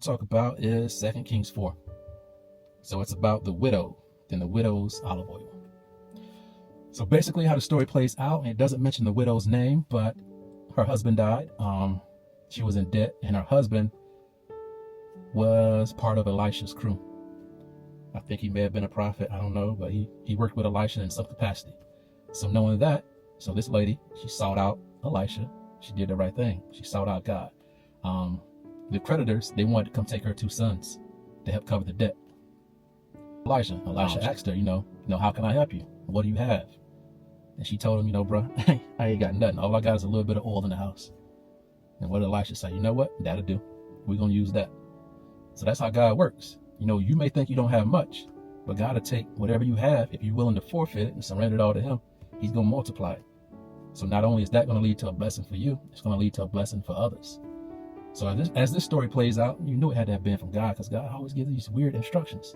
talk about is 2 Kings 4. So it's about the widow and the widow's olive oil. So basically how the story plays out, and it doesn't mention the widow's name, but her husband died. She was in debt, and her husband was part of Elisha's crew. I think he may have been a prophet, I don't know, but he worked with Elisha in some capacity. So knowing that, so this lady, she sought out Elisha. She did the right thing. She sought out God. The creditors, they wanted to come take her 2 sons to help cover the debt. Elisha asked her, how can I help you? What do you have? And she told him, bro, I ain't got nothing. All I got is a little bit of oil in the house. And what did Elisha say? You know what? That'll do. We're going to use that. So that's how God works. You may think you don't have much, but God will take whatever you have. If you're willing to forfeit it and surrender it all to him, he's going to multiply it. So not only is that going to lead to a blessing for you, it's going to lead to a blessing for others. So as this story plays out, you knew it had to have been from God, because God always gives these weird instructions.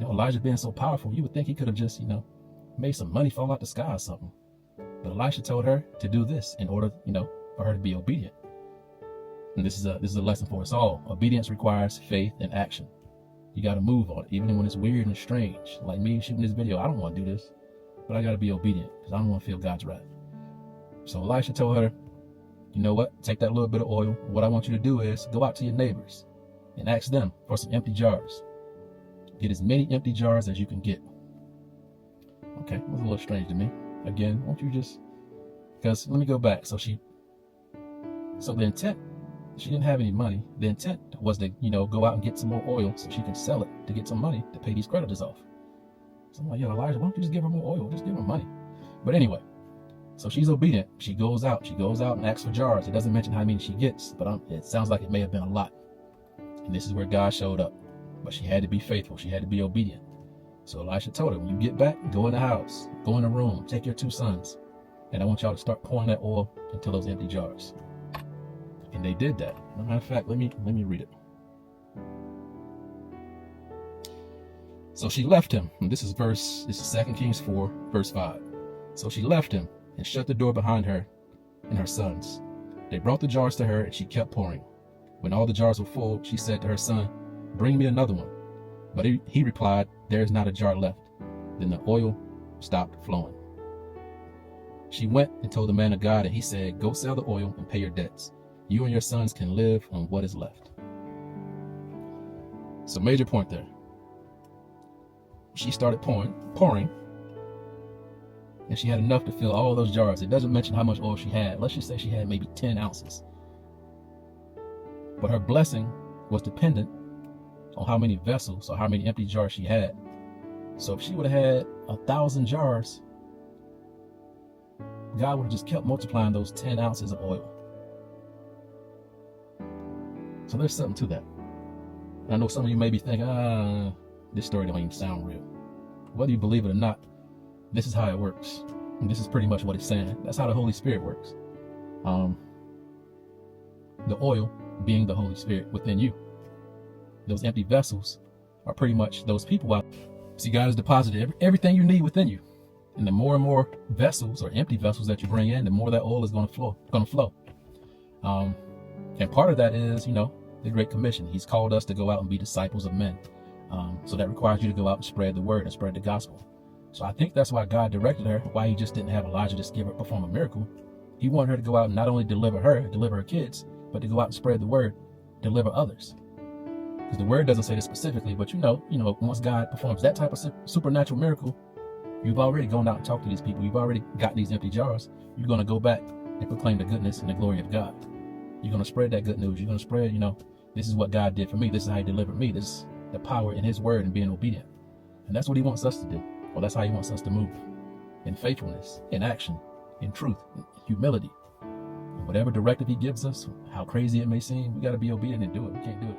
Elijah being so powerful, you would think he could have just, made some money fall out the sky or something. But Elisha told her to do this in order, for her to be obedient. And this is a lesson for us all. Obedience requires faith and action. You got to move on it, even when it's weird and strange. Like me shooting this video, I don't want to do this, but I got to be obedient because I don't want to feel God's wrath. So Elisha told her, you know what? Take that little bit of oil. What I want you to do is go out to your neighbors and ask them for some empty jars. Get as many empty jars as you can get. Okay, it was a little strange to me. Again, won't you just, because let me go back. So the intent, she didn't have any money. The intent was to, go out and get some more oil so she can sell it to get some money to pay these creditors off. So I'm like, Elijah, why don't you just give her more oil? Just give her money. But anyway, so she's obedient. She goes out and asks for jars. It doesn't mention how many she gets, but it sounds like it may have been a lot. And this is where God showed up. But she had to be faithful. She had to be obedient. So Elisha told her, when you get back, go in the house, go in the room, take your 2 sons, and I want y'all to start pouring that oil into those empty jars. And they did that. As a matter of fact, let me read it. So she left him. And this is 2 Kings 4, verse 5. So she left him and shut the door behind her and her sons. They brought the jars to her, and she kept pouring. When all the jars were full, she said to her son, bring me another one. But he replied, there is not a jar left. Then the oil stopped flowing. She went and told the man of God, and he said, go sell the oil and pay your debts. You and your sons can live on what is left. So major point there. She started pouring, and she had enough to fill all those jars. It doesn't mention how much oil she had. Let's just say she had maybe 10 ounces. But her blessing was dependent on how many vessels or how many empty jars she had. So if she would have had 1,000 jars, God would have just kept multiplying those 10 ounces of oil. So there's something to that. And I know some of you may be thinking, this story don't even sound real. Whether you believe it or not, this is how it works. And this is pretty much what it's saying. That's how the Holy Spirit works. The oil being the Holy Spirit within you. Those empty vessels are pretty much those people out. See, God has deposited everything you need within you. And the more and more vessels or empty vessels that you bring in, the more that oil is going to flow. And part of that is, the Great Commission. He's called us to go out and be disciples of men. So that requires you to go out and spread the word and spread the gospel. So I think that's why God directed her, why he just didn't have Elijah just perform a miracle. He wanted her to go out and not only deliver her kids, but to go out and spread the word, deliver others. Because the word doesn't say this specifically, but once God performs that type of supernatural miracle, you've already gone out and talked to these people. You've already got these empty jars. You're going to go back and proclaim the goodness and the glory of God. You're going to spread that good news. You're going to spread, this is what God did for me. This is how he delivered me. This is the power in his word and being obedient. And that's what he wants us to do. Well, that's how he wants us to move. In faithfulness, in action, in truth, in humility. And whatever directive he gives us, how crazy it may seem, we got to be obedient and do it. We can't do it.